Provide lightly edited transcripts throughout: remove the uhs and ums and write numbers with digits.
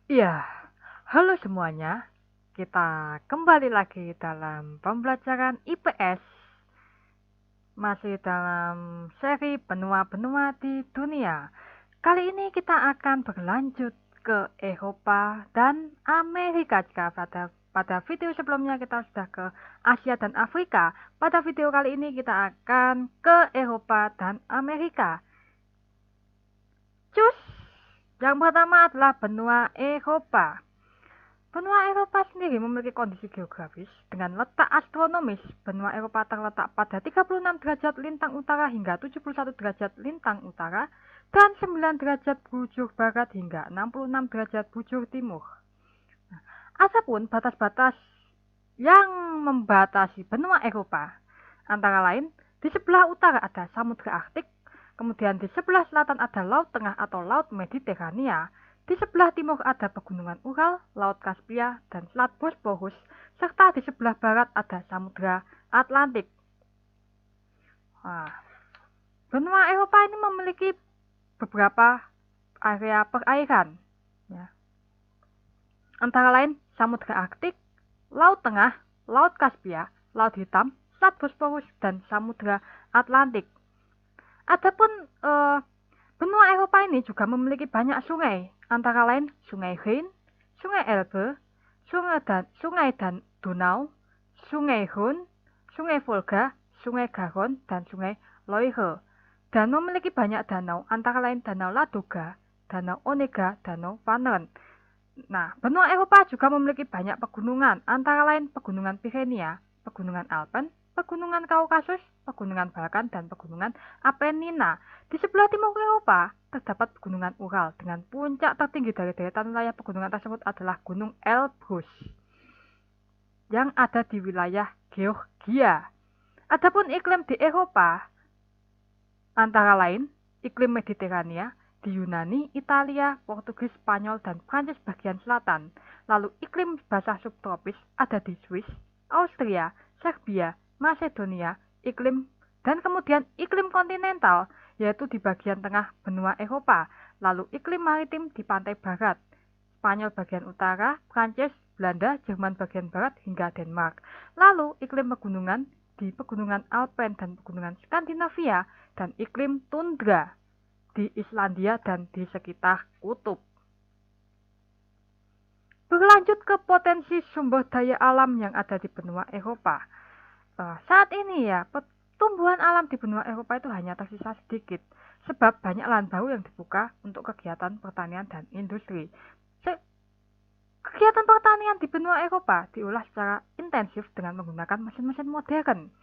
Iya, halo semuanya. Kita kembali lagi dalam pembelajaran IPS. Masih dalam seri benua-benua di dunia. Kali ini kita akan berlanjut ke Eropa dan Amerika. Jika pada video sebelumnya kita sudah ke Asia dan Afrika, pada video kali ini kita akan ke Eropa dan Amerika. Cus! Yang pertama adalah benua Eropa. Benua Eropa sendiri memiliki kondisi geografis dengan letak astronomis. Benua Eropa terletak pada 36 derajat lintang utara hingga 71 derajat lintang utara dan 9 derajat bujur barat hingga 66 derajat bujur timur. Adapun batas-batas yang membatasi benua Eropa antara lain di sebelah utara ada Samudra Arktik, kemudian di sebelah selatan ada Laut Tengah atau Laut Mediterania, di sebelah timur ada Pegunungan Ural, Laut Kaspia, dan Selat Bosporus, serta di sebelah barat ada Samudra Atlantik. Nah, benua Eropa ini memiliki beberapa area perairan, ya. Antara lain Samudra Arktik, Laut Tengah, Laut Kaspia, Laut Hitam, Selat Bosporus, dan Samudra Atlantik. Adapun benua Eropa ini juga memiliki banyak sungai, antara lain Sungai Rhine, Sungai Elbe, Sungai Donau, Sungai Rhone, Sungai Volga, Sungai Garonne, dan Sungai Loire. Dan memiliki banyak danau, antara lain Danau Ladoga, Danau Onega, Danau Vänern. Nah, benua Eropa juga memiliki banyak pegunungan, antara lain Pegunungan Pyrenea, Pegunungan Alpen, Pegunungan Kaukasus, Pegunungan Balkan, dan Pegunungan Apennina. Di sebelah timur Eropa terdapat Pegunungan Ural dengan puncak tertinggi dari deretan wilayah pegunungan tersebut adalah Gunung Elbrus yang ada di wilayah Georgia. Adapun iklim di Eropa antara lain iklim Mediterania di Yunani, Italia, Portugis, Spanyol, dan Prancis bagian selatan. Lalu iklim basah subtropis ada di Swiss, Austria, Serbia, Macedonia, dan kemudian iklim kontinental yaitu di bagian tengah benua Eropa. Lalu iklim maritim di pantai barat, Spanyol bagian utara, Prancis, Belanda, Jerman bagian barat hingga Denmark. Lalu iklim pegunungan di pegunungan Alpen dan pegunungan Skandinavia dan iklim tundra di Islandia dan di sekitar kutub. Berlanjut ke potensi sumber daya alam yang ada di benua Eropa. Saat ini ya, pertumbuhan alam di benua Eropa itu hanya tersisa sedikit, sebab banyak lahan baru yang dibuka untuk kegiatan pertanian dan industri. Kegiatan pertanian di benua Eropa diolah secara intensif dengan menggunakan mesin-mesin modern.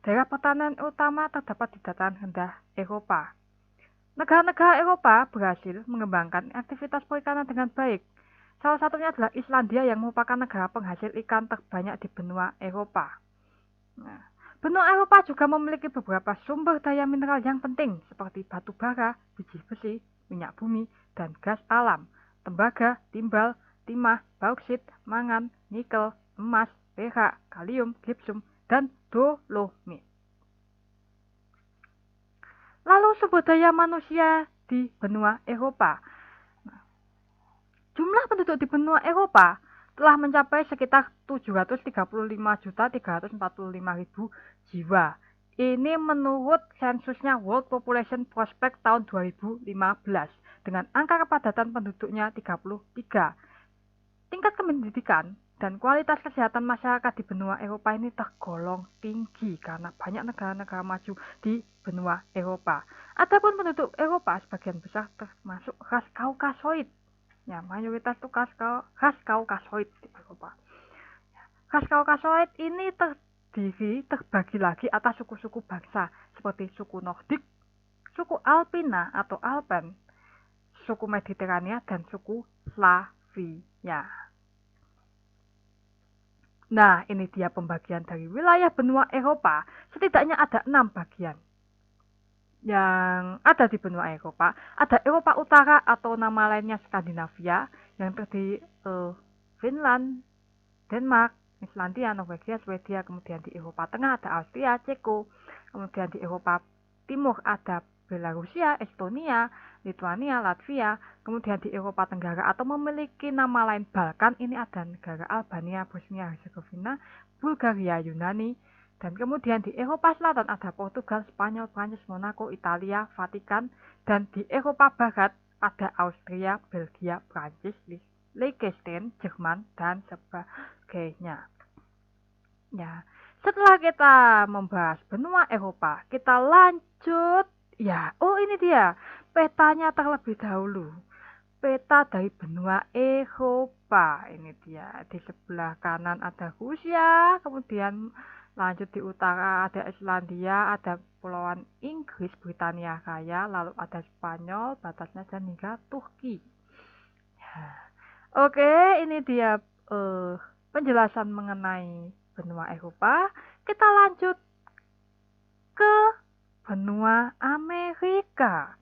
Daerah pertanian utama terdapat di dataran rendah Eropa. Negara-negara Eropa berhasil mengembangkan aktivitas perikanan dengan baik. Salah satunya adalah Islandia yang merupakan negara penghasil ikan terbanyak di benua Eropa. Nah, benua Eropa juga memiliki beberapa sumber daya mineral yang penting seperti batu bara, biji besi, minyak bumi, dan gas alam, tembaga, timbal, timah, bauksit, mangan, nikel, emas, perak, kalium, gipsum, dan dolomit. Lalu sumber daya manusia di benua Eropa. Jumlah penduduk di benua Eropa telah mencapai sekitar 735.345.000 jiwa. Ini menurut sensusnya World Population Prospect tahun 2015 dengan angka kepadatan penduduknya 33. Tingkat pendidikan dan kualitas kesehatan masyarakat di benua Eropa ini tergolong tinggi karena banyak negara-negara maju di benua Eropa. Adapun penduduk Eropa sebagian besar termasuk ras Kaukasoid. Ya, mayoritas itu ras Kaukasoid di Eropa. Ras Kaukasoid ini terbagi lagi atas suku-suku bangsa seperti suku Nordik, suku Alpina atau Alpen, suku Mediterania, dan suku Slavia. Nah, ini dia pembagian dari wilayah benua Eropa. Setidaknya ada 6 bagian yang ada di benua Eropa. Ada Eropa Utara atau nama lainnya Skandinavia yang terdiri Finland, Denmark, Islandia, Norwegia, Swedia. Kemudian di Eropa Tengah ada Austria, Ceko. Kemudian di Eropa Timur ada Belarusia, Estonia. Lituania, Latvia. Kemudian di Eropa Tenggara atau memiliki nama lain Balkan, ini ada negara Albania, Bosnia Herzegovina, Bulgaria, Yunani. Dan kemudian di Eropa Selatan ada Portugal, Spanyol, Prancis, Monaco, Italia, Vatikan. Dan di Eropa Barat ada Austria, Belgia, Prancis, Liechtenstein, Jerman, dan sebagainya. Ya, setelah kita membahas benua Eropa, kita lanjut. Ya, oh ini dia petanya terlebih dahulu. Peta dari benua Eropa. Ini dia. Di sebelah kanan ada Rusia, kemudian lanjut di utara ada Islandia, ada Kepulauan Inggris, Britania Raya, lalu ada Spanyol, batasnya dan hingga Turki. Ya. Oke, ini dia penjelasan mengenai benua Eropa. Kita lanjut ke benua Amerika.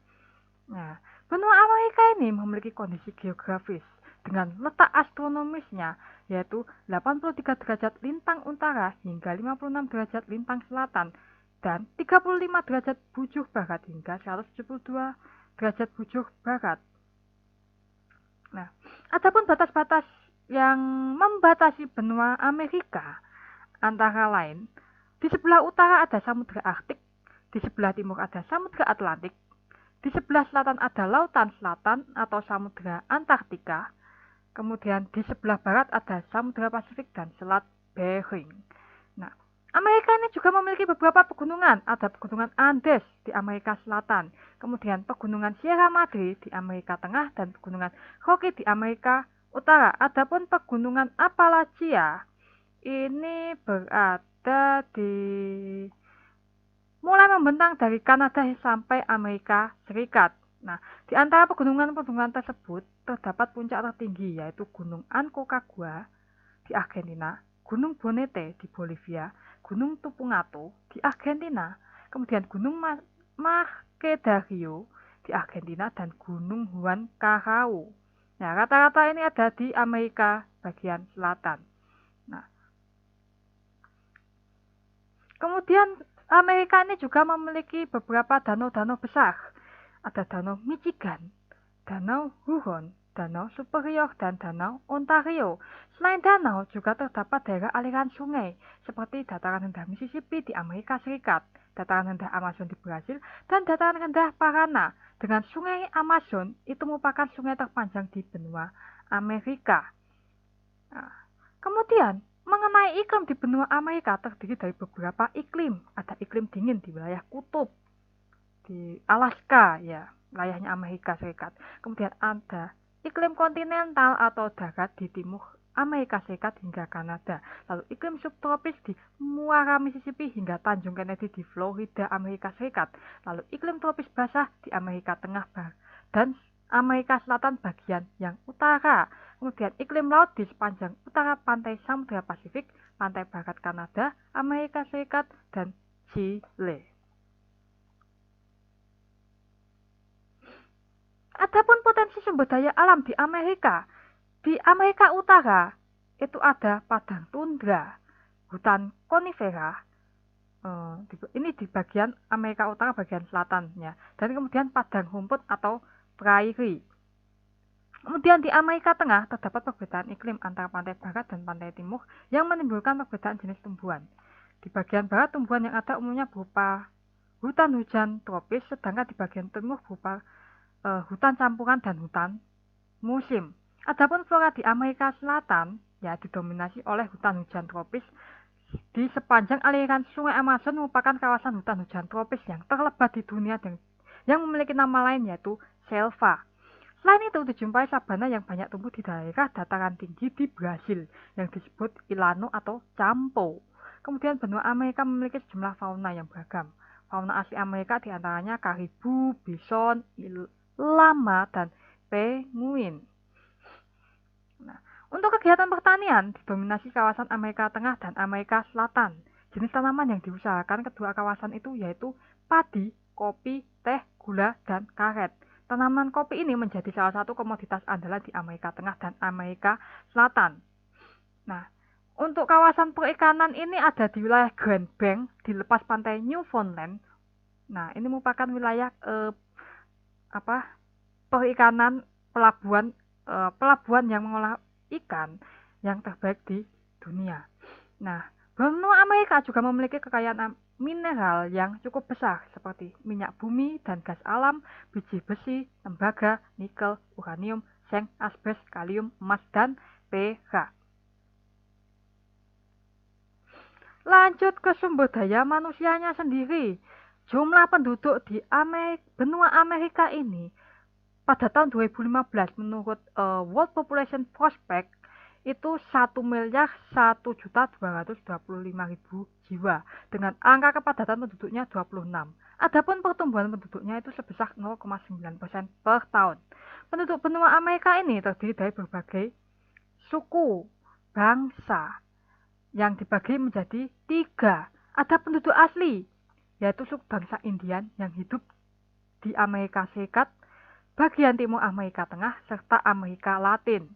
Nah, benua Amerika ini memiliki kondisi geografis dengan letak astronomisnya yaitu 83 derajat lintang utara hingga 56 derajat lintang selatan dan 35 derajat bujur barat hingga 172 derajat bujur barat. Nah, adapun batas-batas yang membatasi benua Amerika antara lain, di sebelah utara ada Samudra Arktik, di sebelah timur ada Samudra Atlantik, di sebelah selatan ada Lautan Selatan atau Samudra Antartika, kemudian di sebelah barat ada Samudra Pasifik dan Selat Bering. Nah, Amerika ini juga memiliki beberapa pegunungan. Ada pegunungan Andes di Amerika Selatan, kemudian pegunungan Sierra Madre di Amerika Tengah, dan pegunungan Rocky di Amerika Utara. Adapun pegunungan Appalachia ini berada di mulai membentang dari Kanada sampai Amerika Serikat. Nah, di antara pegunungan-pegunungan tersebut terdapat puncak tertinggi yaitu Gunung Aconcagua di Argentina, Gunung Bonete di Bolivia, Gunung Tupungato di Argentina, kemudian Gunung Marquedario di Argentina, dan Gunung Juan Carao. Nah, rata-rata ini ada di Amerika bagian selatan. Nah, kemudian Amerika ini juga memiliki beberapa danau-danau besar. Ada Danau Michigan, Danau Huron, Danau Superior, dan Danau Ontario. Selain danau, juga terdapat daerah aliran sungai, seperti dataran rendah Mississippi di Amerika Serikat, dataran rendah Amazon di Brasil, dan dataran rendah Paraná. Dengan sungai Amazon, itu merupakan sungai terpanjang di benua Amerika. Nah, kemudian, mengenai iklim di benua Amerika terdiri dari beberapa iklim. Ada iklim dingin di wilayah kutub, di Alaska, ya, wilayahnya Amerika Serikat. Kemudian ada iklim kontinental atau darat di timur Amerika Serikat hingga Kanada. Lalu iklim subtropis di muara Mississippi hingga Tanjung Kennedy di Florida, Amerika Serikat. Lalu iklim tropis basah di Amerika Tengah dan Amerika Selatan bagian yang utara. Kemudian iklim laut di sepanjang utara pantai Samudra Pasifik, pantai barat Kanada, Amerika Serikat, dan Chile. Adapun potensi sumber daya alam di Amerika Utara itu ada padang tundra, hutan konifera, ini di bagian Amerika Utara bagian selatannya, dan kemudian padang rumput atau prairie. Kemudian di Amerika Tengah terdapat perbedaan iklim antara pantai barat dan pantai timur yang menimbulkan perbedaan jenis tumbuhan. Di bagian barat tumbuhan yang ada umumnya berupa hutan hujan tropis, sedangkan di bagian timur berupa hutan campuran dan hutan musim. Adapun flora di Amerika Selatan ya didominasi oleh hutan hujan tropis. Di sepanjang aliran sungai Amazon merupakan kawasan hutan hujan tropis yang terlebat di dunia dan yang memiliki nama lain yaitu selva. Selain itu dijumpai sabana yang banyak tumbuh di daerah dataran tinggi di Brasil yang disebut ilano atau campo. Kemudian benua Amerika memiliki sejumlah fauna yang beragam. Fauna asli Amerika diantaranya karibu, bison, lama, dan penguin. Nah, untuk kegiatan pertanian didominasi kawasan Amerika Tengah dan Amerika Selatan. Jenis tanaman yang diusahakan kedua kawasan itu yaitu padi, kopi, teh, gula, dan karet. Tanaman kopi ini menjadi salah satu komoditas andalan di Amerika Tengah dan Amerika Selatan. Nah, untuk kawasan perikanan ini ada di wilayah Grand Bank di lepas pantai Newfoundland. Nah, ini merupakan wilayah perikanan, pelabuhan yang mengolah ikan yang terbaik di dunia. Nah, benua Amerika juga memiliki kekayaan mineral yang cukup besar seperti minyak bumi dan gas alam, biji besi, tembaga, nikel, uranium, seng, asbes, kalium, emas, dan perak. Lanjut ke sumber daya manusianya sendiri. Jumlah penduduk di benua Amerika ini pada tahun 2015 menurut World Population Prospect itu 1.125.000 jiwa dengan angka kepadatan penduduknya 26. Adapun pertumbuhan penduduknya itu sebesar 0,9% per tahun. Penduduk benua Amerika ini terdiri dari berbagai suku, bangsa, yang dibagi menjadi 3. Ada penduduk asli, yaitu suku bangsa Indian yang hidup di Amerika Serikat, bagian timur Amerika Tengah, serta Amerika Latin.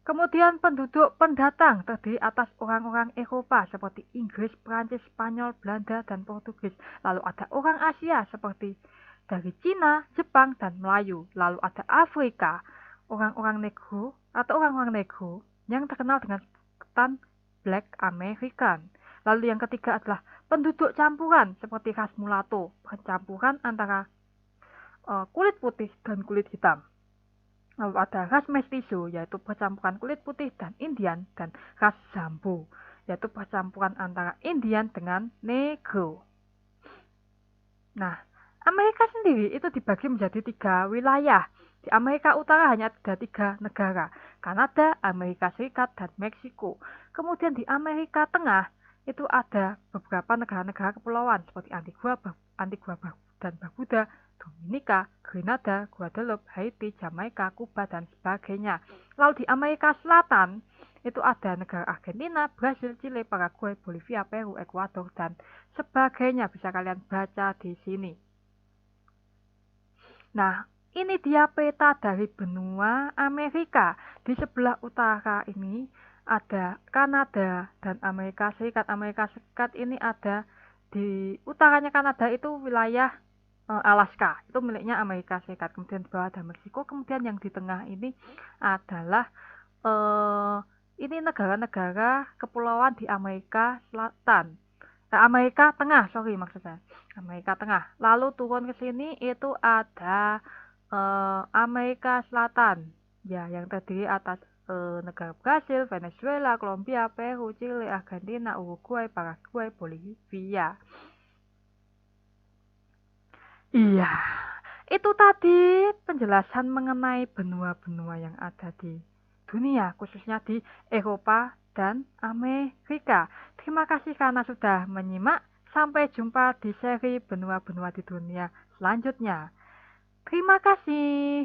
Kemudian penduduk pendatang terdiri atas orang-orang Eropa seperti Inggris, Prancis, Spanyol, Belanda, dan Portugis. Lalu ada orang Asia seperti dari Cina, Jepang, dan Melayu. Lalu ada Afrika, orang-orang negro atau orang-orang negro yang terkenal dengan sebutan Black American. Lalu yang ketiga adalah penduduk campuran seperti ras mulatto, percampuran antara kulit putih dan kulit hitam. Lalu ada ras mestizo, yaitu percampuran kulit putih dan Indian, dan ras Zambo, yaitu percampuran antara Indian dengan negro. Nah, Amerika sendiri itu dibagi menjadi 3 wilayah. Di Amerika Utara hanya ada 3 negara, Kanada, Amerika Serikat, dan Meksiko. Kemudian di Amerika Tengah itu ada beberapa negara-negara kepulauan seperti Antigua dan Barbuda, Dominika, Grenada, Guadeloupe, Haiti, Jamaika, Kuba, dan sebagainya. Lalu di Amerika Selatan itu ada negara Argentina, Brasil, Chile, Paraguay, Bolivia, Peru, Ekuador, dan sebagainya. Bisa kalian baca di sini. Nah, ini dia peta dari benua Amerika. Di sebelah utara ini ada Kanada dan Amerika Serikat. Amerika Serikat ini ada di utaranya Kanada itu wilayah Alaska. Itu miliknya Amerika Serikat. Kemudian di bawah ada Meksiko. Kemudian yang di tengah ini adalah ini negara-negara kepulauan di Amerika Selatan. Amerika Tengah, sorry maksudnya. Amerika Tengah. Lalu turun ke sini itu ada Amerika Selatan. Ya, yang terdiri atas negara Brasil, Venezuela, Kolombia, Peru, Chile, Argentina, Uruguay, Paraguay, Bolivia. Iya, itu tadi penjelasan mengenai benua-benua yang ada di dunia, khususnya di Eropa dan Amerika. Terima kasih karena sudah menyimak. Sampai jumpa di seri benua-benua di dunia selanjutnya. Terima kasih.